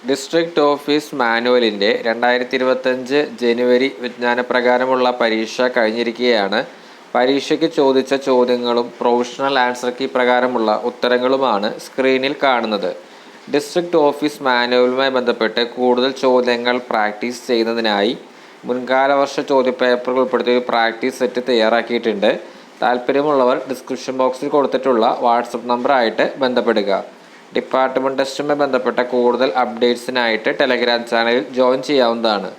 District office മാനുവലിൻ്റെ 2025 ജനുവരി വിജ്ഞാനപ്രകാരമുള്ള പരീക്ഷ കഴിഞ്ഞിരിക്കുകയാണ്. പരീക്ഷയ്ക്ക് ചോദിച്ച ചോദ്യങ്ങളും പ്രൊവിഷണൽ ആൻസർ കീ പ്രകാരമുള്ള ഉത്തരങ്ങളുമാണ് സ്ക്രീനിൽ കാണുന്നത്. ഡിസ്ട്രിക്ട് ഓഫീസ് മാനുവലുമായി ബന്ധപ്പെട്ട് കൂടുതൽ ചോദ്യങ്ങൾ പ്രാക്ടീസ് ചെയ്യുന്നതിനായി മുൻകാലവർഷ ചോദ്യപേപ്പറുകൾ ഉൾപ്പെടുത്തിയ ഒരു പ്രാക്ടീസ് സെറ്റ് തയ്യാറാക്കിയിട്ടുണ്ട്. താല്പര്യമുള്ളവർ ഡിസ്ക്രിപ്ഷൻ ബോക്സിൽ കൊടുത്തിട്ടുള്ള വാട്സപ്പ് നമ്പറായിട്ട് ബന്ധപ്പെടുക. ഡിപ്പാർട്ട്മെൻറ്റ് ടെസ്റ്റുമായി ബന്ധപ്പെട്ട കൂടുതൽ അപ്ഡേറ്റ്സിനായിട്ട് ടെലഗ്രാം ചാനലിൽ ജോയിൻ ചെയ്യാവുന്നതാണ്.